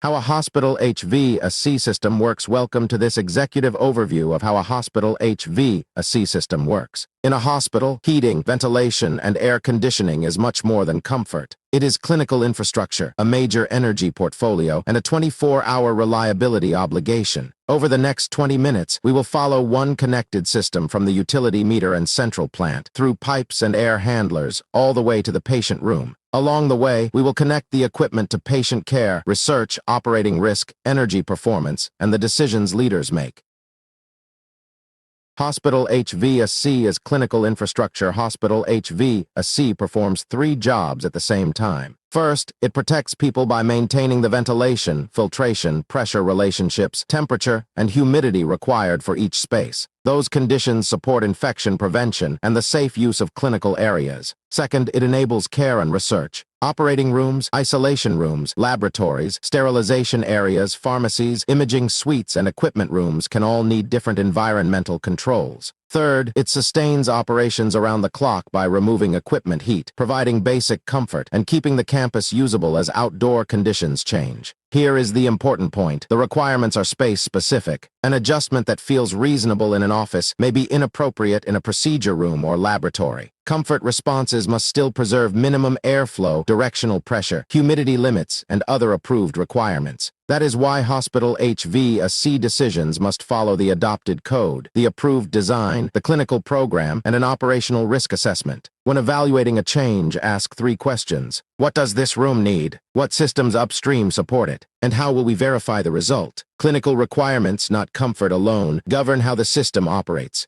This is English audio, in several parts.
How a hospital HVAC system works. Welcome to this executive overview of how a hospital HVAC system works. In a hospital, heating, ventilation, and air conditioning is much more than comfort. It is clinical infrastructure, a major energy portfolio, and a 24-hour reliability obligation. Over the next 20 minutes, we will follow one connected system from the utility meter and central plant, through pipes and air handlers, all the way to the patient room. Along the way, we will connect the equipment to patient care, research, operating risk, energy performance, and the decisions leaders make. Hospital HVAC is clinical infrastructure. Hospital HVAC performs three jobs at the same time. First, it protects people by maintaining the ventilation, filtration, pressure relationships, temperature, and humidity required for each space. Those conditions support infection prevention and the safe use of clinical areas. Second, it enables care and research. Operating rooms, isolation rooms, laboratories, sterilization areas, pharmacies, imaging suites, and equipment rooms can all need different environmental controls. Third, it sustains operations around the clock by removing equipment heat, providing basic comfort, and keeping the campus usable as outdoor conditions change. Here is the important point. The requirements are space-specific. An adjustment that feels reasonable in an office may be inappropriate in a procedure room or laboratory. Comfort responses must still preserve minimum airflow, directional pressure, humidity limits, and other approved requirements. That is why hospital HVAC decisions must follow the adopted code, the approved design, the clinical program, and an operational risk assessment. When evaluating a change, ask three questions. What does this room need? What systems upstream support it? And how will we verify the result? Clinical requirements, not comfort alone, govern how the system operates.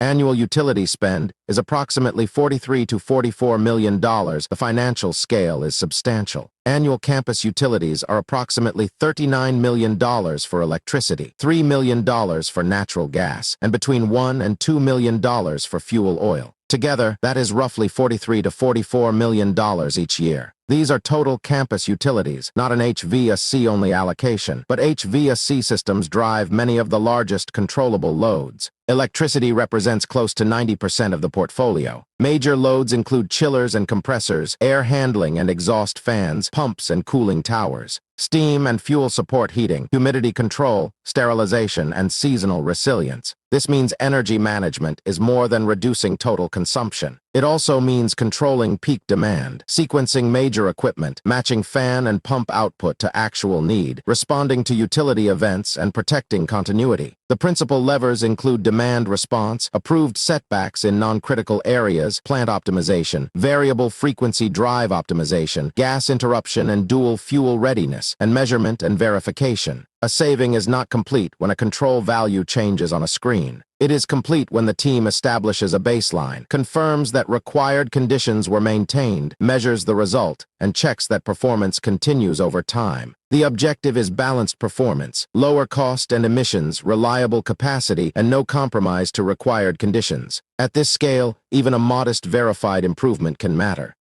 Annual utility spend is approximately $43 to $44 million. The financial scale is substantial. Annual campus utilities are approximately $39 million for electricity, $3 million for natural gas, and between $1 and $2 million for fuel oil. Together, that is roughly $43 to $44 million each year. These are total campus utilities, not an HVAC-only allocation, but HVAC systems drive many of the largest controllable loads. Electricity represents close to 90% of the portfolio. Major loads include chillers and compressors, air handling and exhaust fans, pumps and cooling towers, steam and fuel support heating, humidity control, sterilization, and seasonal resilience. This means energy management is more than reducing total consumption. It also means controlling peak demand, sequencing major equipment, matching fan and pump output to actual need, responding to utility events, and protecting continuity. The principal levers include demand response, approved setbacks in non-critical areas, plant optimization, variable frequency drive optimization, gas interruption and dual fuel readiness, and measurement and verification. A saving is not complete when a control value changes on a screen. It is complete when the team establishes a baseline, confirms that required conditions were maintained, measures the result, and checks that performance continues over time. The objective is balanced performance, lower cost and emissions, reliable capacity, and no compromise to required conditions. At this scale, even a modest verified improvement can matter.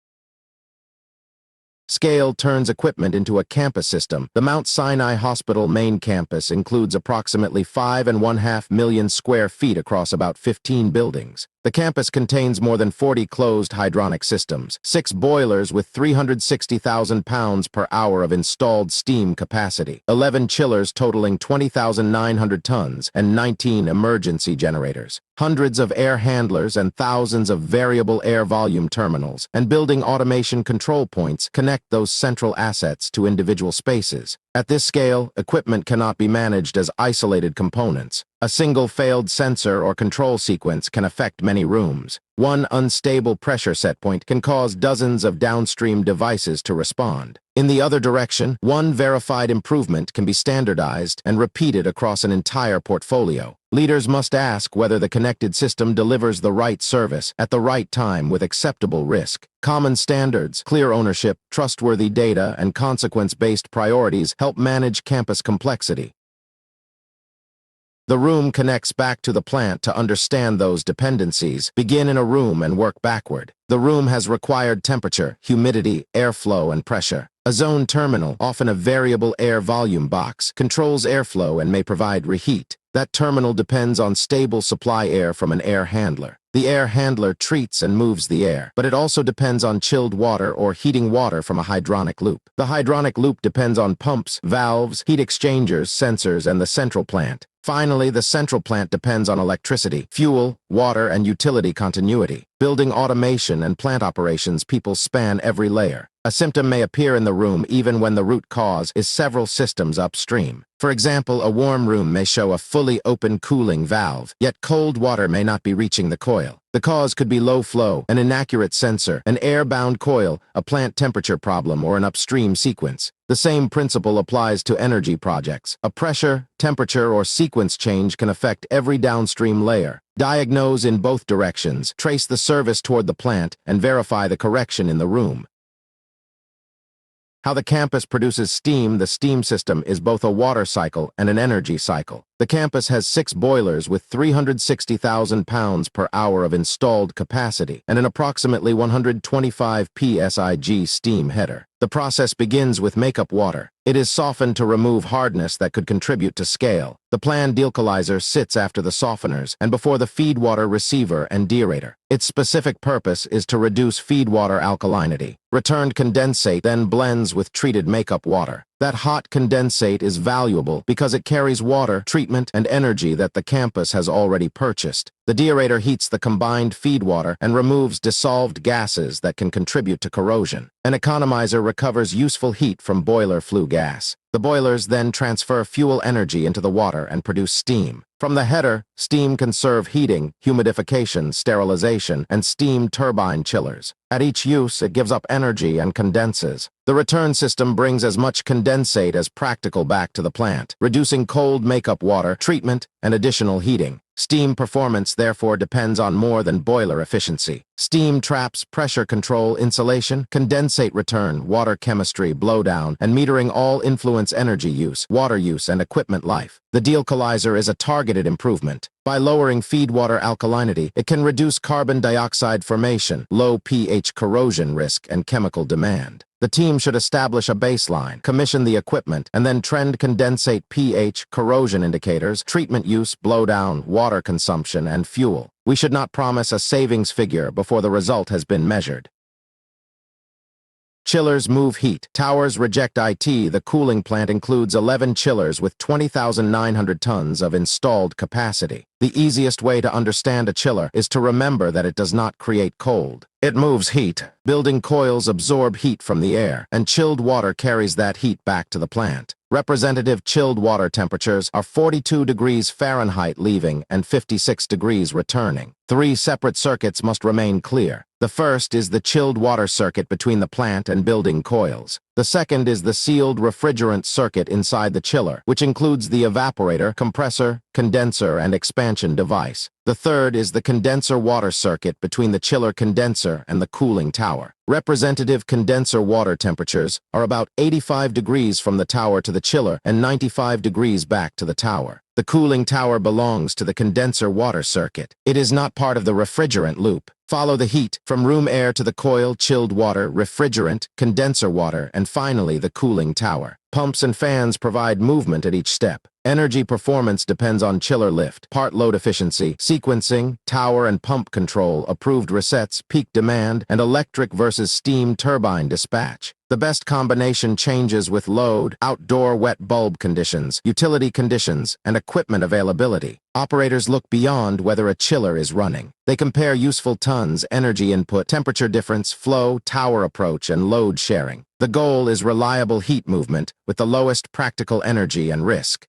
Scale turns equipment into a campus system. The Mount Sinai Hospital main campus includes approximately 5.5 million square feet across about 15 buildings. The campus contains more than 40 closed hydronic systems, 6 boilers with 360,000 pounds per hour of installed steam capacity, 11 chillers totaling 20,900 tons, and 19 emergency generators, hundreds of air handlers and thousands of variable air volume terminals, and building automation control points connect those central assets to individual spaces. At this scale, equipment cannot be managed as isolated components. A single failed sensor or control sequence can affect many rooms. One unstable pressure set point can cause dozens of downstream devices to respond. In the other direction, one verified improvement can be standardized and repeated across an entire portfolio. Leaders must ask whether the connected system delivers the right service at the right time with acceptable risk. Common standards, clear ownership, trustworthy data, and consequence-based priorities help manage campus complexity. The room connects back to the plant to understand those dependencies. Begin in a room and work backward. The room has required temperature, humidity, airflow, and pressure. A zone terminal, often a variable air volume box, controls airflow and may provide reheat. That terminal depends on stable supply air from an air handler. The air handler treats and moves the air, but it also depends on chilled water or heating water from a hydronic loop. The hydronic loop depends on pumps, valves, heat exchangers, sensors, and the central plant. Finally, the central plant depends on electricity, fuel, water, and utility continuity. Building automation and plant operations, people span every layer. A symptom may appear in the room even when the root cause is several systems upstream. For example, a warm room may show a fully open cooling valve, yet cold water may not be reaching the coil. The cause could be low flow, an inaccurate sensor, an air-bound coil, a plant temperature problem, or an upstream sequence. The same principle applies to energy projects. A pressure, temperature, or sequence change can affect every downstream layer. Diagnose in both directions, trace the service toward the plant, and verify the correction in the room. How the campus produces steam. The steam system is both a water cycle and an energy cycle. The campus has 6 boilers with 360,000 pounds per hour of installed capacity and an approximately 125 psig steam header. The process begins with makeup water. It is softened to remove hardness that could contribute to scale. The planned dealkalizer sits after the softeners and before the feed water receiver and deaerator. Its specific purpose is to reduce feed water alkalinity. Returned condensate then blends with treated makeup water. That hot condensate is valuable because it carries water, treatment, and energy that the campus has already purchased. The deaerator heats the combined feed water and removes dissolved gases that can contribute to corrosion. An economizer recovers useful heat from boiler flue gas. The boilers then transfer fuel energy into the water and produce steam. From the header, steam can serve heating, humidification, sterilization, and steam turbine chillers. At each use, it gives up energy and condenses. The return system brings as much condensate as practical back to the plant, reducing cold makeup water, treatment, and additional heating. Steam performance therefore depends on more than boiler efficiency. Steam traps, pressure control, insulation, condensate return, water chemistry, blowdown, and metering all influence energy use, water use, and equipment life. The dealkalizer is a targeted improvement. By lowering feed water alkalinity, it can reduce carbon dioxide formation, low pH corrosion risk, and chemical demand. The team should establish a baseline, commission the equipment, and then trend condensate pH, corrosion indicators, treatment use, blowdown, water consumption, and fuel. We should not promise a savings figure before the result has been measured. Chillers move heat. Towers reject IT. The cooling plant includes 11 chillers with 20,900 tons of installed capacity. The easiest way to understand a chiller is to remember that it does not create cold. It moves heat. Building coils absorb heat from the air, and chilled water carries that heat back to the plant. Representative chilled water temperatures are 42 degrees Fahrenheit leaving and 56 degrees returning. 3 separate circuits must remain clear. The first is the chilled water circuit between the plant and building coils. The second is the sealed refrigerant circuit inside the chiller, which includes the evaporator, compressor, condenser, and expansion device. The third is the condenser water circuit between the chiller condenser and the cooling tower. Representative condenser water temperatures are about 85 degrees from the tower to the chiller and 95 degrees back to the tower. The cooling tower belongs to the condenser water circuit. It is not part of the refrigerant loop. Follow the heat from room air to the coil, chilled water, refrigerant, condenser water, and finally the cooling tower. Pumps and fans provide movement at each step. Energy performance depends on chiller lift, part load efficiency, sequencing, tower and pump control, approved resets, peak demand, and electric versus steam turbine dispatch. The best combination changes with load, outdoor wet bulb conditions, utility conditions, and equipment availability. Operators look beyond whether a chiller is running. They compare useful tons, energy input, temperature difference, flow, tower approach, and load sharing. The goal is reliable heat movement with the lowest practical energy and risk.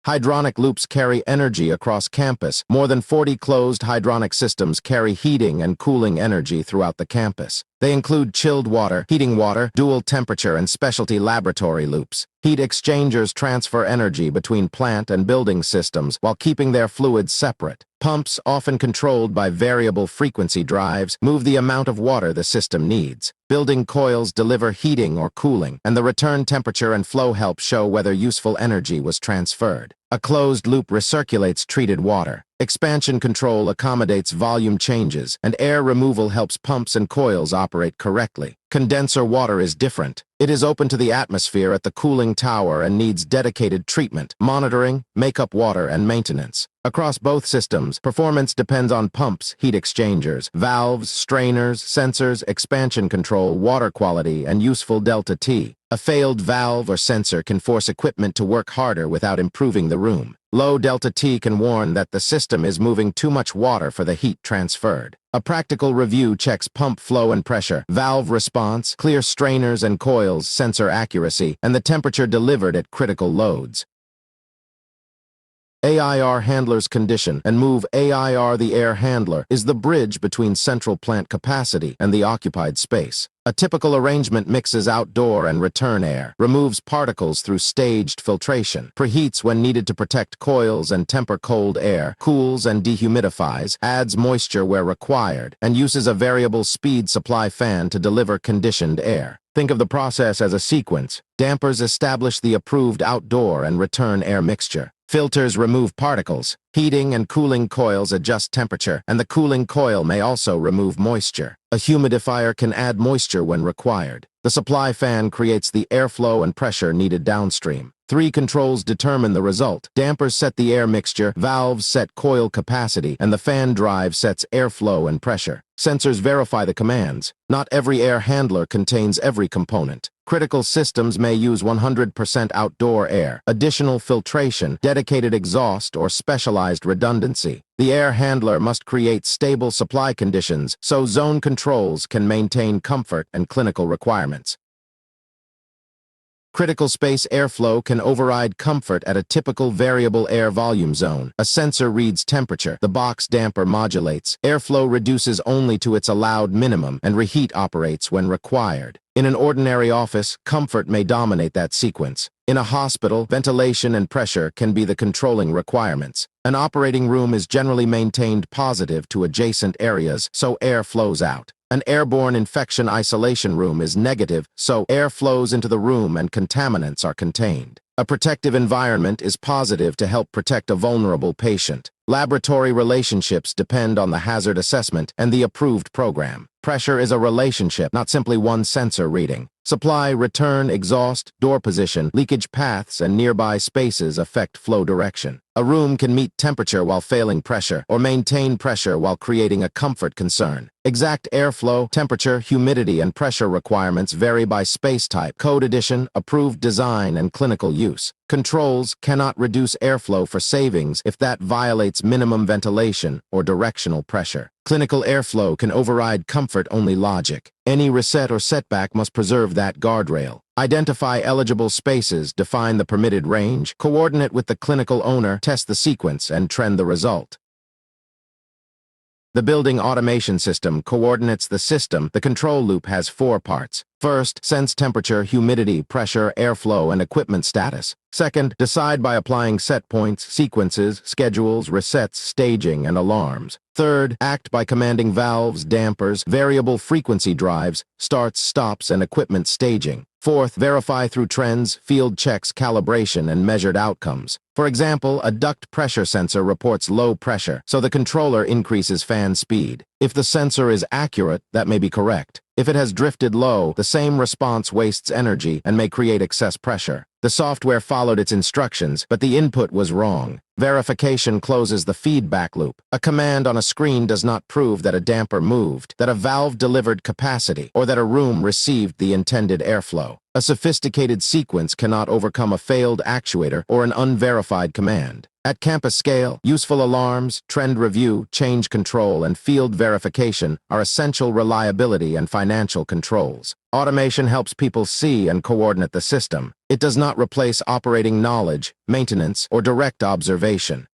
Hydronic loops carry energy across campus. More than 40 closed hydronic systems carry heating and cooling energy throughout the campus. They include chilled water, heating water, dual temperature, and specialty laboratory loops. Heat exchangers transfer energy between plant and building systems while keeping their fluids separate. Pumps, often controlled by variable frequency drives, move the amount of water the system needs. Building coils deliver heating or cooling, and the return temperature and flow help show whether useful energy was transferred. A closed loop recirculates treated water. Expansion control accommodates volume changes, and air removal helps pumps and coils operate correctly. Condenser water is different. It is open to the atmosphere at the cooling tower and needs dedicated treatment, monitoring, makeup water, and maintenance. Across both systems, performance depends on pumps, heat exchangers, valves, strainers, sensors, expansion control, water quality, and useful delta T. A failed valve or sensor can force equipment to work harder without improving the room. Low delta T can warn that the system is moving too much water for the heat transferred. A practical review checks pump flow and pressure, valve response, clear strainers and coils, sensor accuracy, and the temperature delivered at critical loads. AIR handler's condition and move. AIR, the air handler, is the bridge between central plant capacity and the occupied space. A typical arrangement mixes outdoor and return air, removes particles through staged filtration, preheats when needed to protect coils and temper cold air, cools and dehumidifies, adds moisture where required, and uses a variable speed supply fan to deliver conditioned air. Think of the process as a sequence. Dampers establish the approved outdoor and return air mixture. Filters remove particles. Heating and cooling coils adjust temperature, and the cooling coil may also remove moisture. A humidifier can add moisture when required. The supply fan creates the airflow and pressure needed downstream. 3 controls determine the result. Dampers set the air mixture, valves set coil capacity, and the fan drive sets airflow and pressure. Sensors verify the commands. Not every air handler contains every component. Critical systems may use 100% outdoor air, additional filtration, dedicated exhaust, or specialized redundancy. The air handler must create stable supply conditions so zone controls can maintain comfort and clinical requirements. Critical space airflow can override comfort at a typical variable air volume zone. A sensor reads temperature. The box damper modulates. Airflow reduces only to its allowed minimum, and reheat operates when required. In an ordinary office, comfort may dominate that sequence. In a hospital, ventilation and pressure can be the controlling requirements. An operating room is generally maintained positive to adjacent areas, so air flows out. An airborne infection isolation room is negative, so air flows into the room and contaminants are contained. A protective environment is positive to help protect a vulnerable patient. Laboratory relationships depend on the hazard assessment and the approved program. Pressure is a relationship, not simply one sensor reading. Supply, return, exhaust, door position, leakage paths, and nearby spaces affect flow direction. A room can meet temperature while failing pressure, or maintain pressure while creating a comfort concern. Exact airflow, temperature, humidity, and pressure requirements vary by space type, code edition, approved design, and clinical use. Controls cannot reduce airflow for savings if that violates minimum ventilation or directional pressure. Clinical airflow can override comfort-only logic. Any reset or setback must preserve that guardrail. Identify eligible spaces, define the permitted range, coordinate with the clinical owner, test the sequence, and trend the result. The building automation system coordinates the system. The control loop has 4 parts. First, sense temperature, humidity, pressure, airflow, and equipment status. Second, decide by applying set points, sequences, schedules, resets, staging, and alarms. Third, act by commanding valves, dampers, variable frequency drives, starts, stops, and equipment staging. Fourth, verify through trends, field checks, calibration, and measured outcomes. For example, a duct pressure sensor reports low pressure, so the controller increases fan speed. If the sensor is accurate, that may be correct. If it has drifted low, the same response wastes energy and may create excess pressure. The software followed its instructions, but the input was wrong. Verification closes the feedback loop. A command on a screen does not prove that a damper moved, that a valve delivered capacity, or that a room received the intended airflow. A sophisticated sequence cannot overcome a failed actuator or an unverified command. At campus scale, useful alarms, trend review, change control, and field verification are essential reliability and financial controls. Automation helps people see and coordinate the system. It does not replace operating knowledge, maintenance, or direct observation.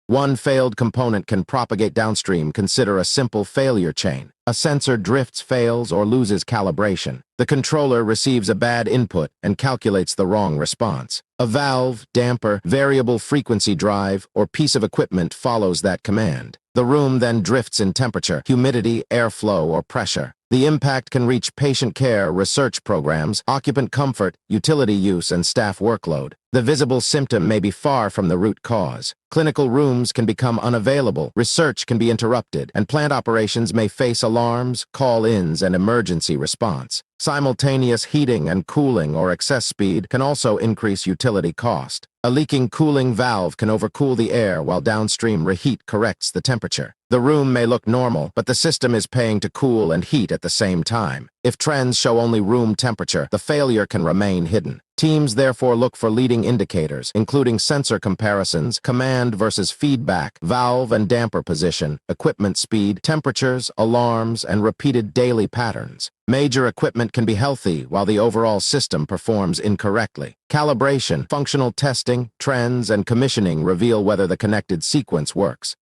One failed component can propagate downstream. Consider a simple failure chain. A sensor drifts, fails, or loses calibration. The controller receives a bad input and calculates the wrong response. A valve, damper, variable frequency drive, or piece of equipment follows that command. The room then drifts in temperature, humidity, airflow, or pressure. The impact can reach patient care, research programs, occupant comfort, utility use, and staff workload. The visible symptom may be far from the root cause. Clinical rooms can become unavailable, research can be interrupted, and plant operations may face alarms, call-ins, and emergency response. Simultaneous heating and cooling or excess speed can also increase utility cost. A leaking cooling valve can overcool the air while downstream reheat corrects the temperature. The room may look normal, but the system is paying to cool and heat at the same time. If trends show only room temperature, the failure can remain hidden. Teams therefore look for leading indicators, including sensor comparisons, command versus feedback, valve and damper position, equipment speed, temperatures, alarms, and repeated daily patterns. Major equipment can be healthy while the overall system performs incorrectly. Calibration, functional testing, trends, and commissioning reveal whether the connected sequence works.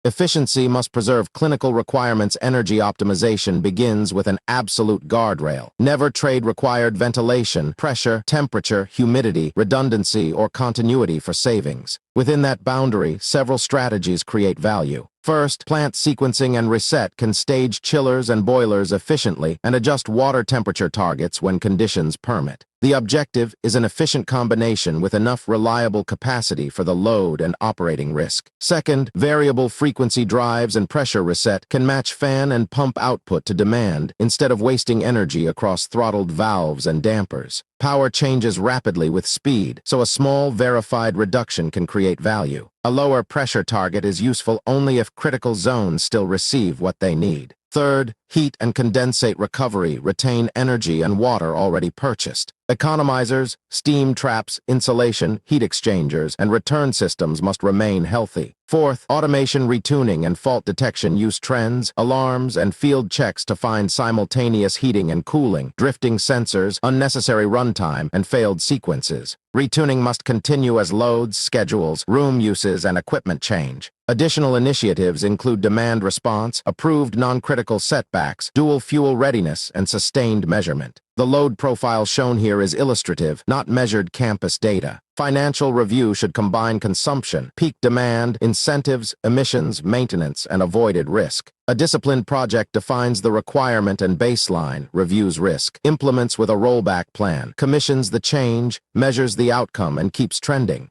Efficiency must preserve clinical requirements. Energy optimization begins with an absolute guardrail. Never trade required ventilation, pressure, temperature, humidity, redundancy, or continuity for savings. Within that boundary, several strategies create value. First, plant sequencing and reset can stage chillers and boilers efficiently and adjust water temperature targets when conditions permit. The objective is an efficient combination with enough reliable capacity for the load and operating risk. Second, variable frequency drives and pressure reset can match fan and pump output to demand instead of wasting energy across throttled valves and dampers. Power changes rapidly with speed, so a small verified reduction can create value. A lower pressure target is useful only if critical zones still receive what they need. Third, heat and condensate recovery retain energy and water already purchased. Economizers, steam traps, insulation, heat exchangers, and return systems must remain healthy. Fourth, automation retuning and fault detection use trends, alarms, and field checks to find simultaneous heating and cooling, drifting sensors, unnecessary runtime, and failed sequences. Retuning must continue as loads, schedules, room uses, and equipment change. Additional initiatives include demand response, approved non-critical setbacks, dual fuel readiness, and sustained measurement. The load profile shown here is illustrative, not measured campus data. Financial review should combine consumption, peak demand, incentives, emissions, maintenance, and avoided risk. A disciplined project defines the requirement and baseline, reviews risk, implements with a rollback plan, commissions the change, measures the outcome, and keeps trending.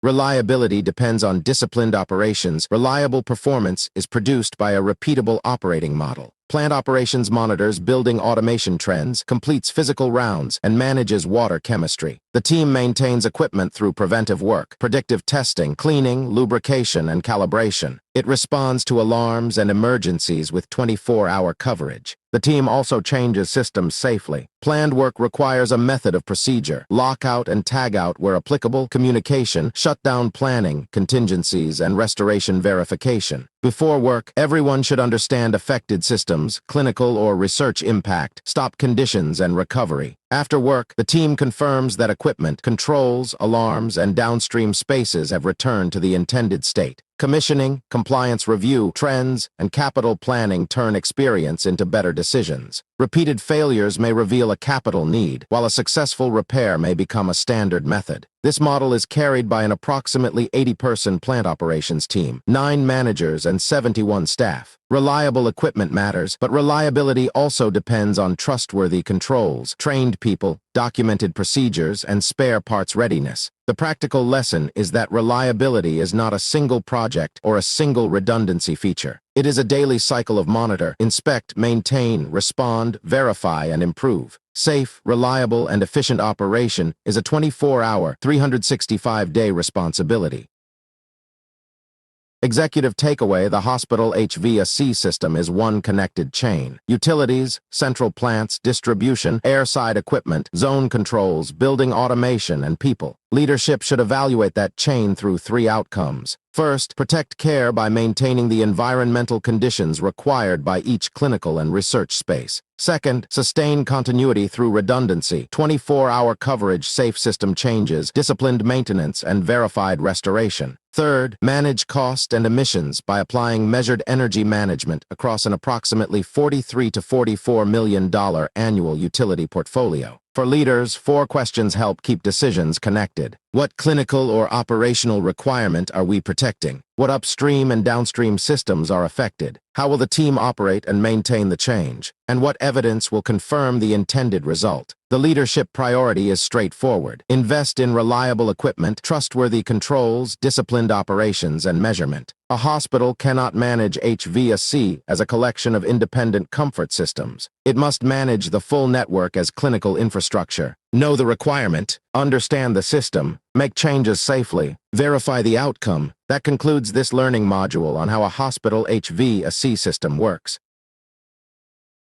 Reliability depends on disciplined operations. Reliable performance is produced by a repeatable operating model. Plant operations monitors building automation trends, completes physical rounds, and manages water chemistry. The team maintains equipment through preventive work, predictive testing, cleaning, lubrication, and calibration. It responds to alarms and emergencies with 24-hour coverage. The team also changes systems safely. Planned work requires a method of procedure, lockout and tagout where applicable, communication, shutdown planning, contingencies, and restoration verification. Before work, everyone should understand affected systems, clinical or research impact, stop conditions, and recovery. After work, the team confirms that equipment, controls, alarms, and downstream spaces have returned to the intended state. Commissioning, compliance review, trends, and capital planning turn experience into better decisions. Repeated failures may reveal a capital need, while a successful repair may become a standard method. This model is carried by an approximately 80-person plant operations team, 9 managers, and 71 staff. Reliable equipment matters, but reliability also depends on trustworthy controls, trained people, documented procedures, and spare parts readiness. The practical lesson is that reliability is not a single project or a single redundancy feature. It is a daily cycle of monitor, inspect, maintain, respond, verify, and improve. Safe, reliable, and efficient operation is a 24-hour, 365-day responsibility. Executive takeaway: the hospital HVAC system is one connected chain. Utilities, central plants, distribution, airside equipment, zone controls, building automation, and people. Leadership should evaluate that chain through three outcomes. First, protect care by maintaining the environmental conditions required by each clinical and research space. Second, sustain continuity through redundancy, 24-hour coverage, safe system changes, disciplined maintenance, and verified restoration. Third, manage cost and emissions by applying measured energy management across an approximately $43 to $44 million annual utility portfolio. For leaders, 4 questions help keep decisions connected. What clinical or operational requirement are we protecting? What upstream and downstream systems are affected? How will the team operate and maintain the change? And what evidence will confirm the intended result? The leadership priority is straightforward. Invest in reliable equipment, trustworthy controls, disciplined operations, and measurement. A hospital cannot manage HVAC as a collection of independent comfort systems. It must manage the full network as clinical infrastructure. Know the requirement, understand the system, make changes safely, verify the outcome. That concludes this learning module on how a hospital HVAC system works.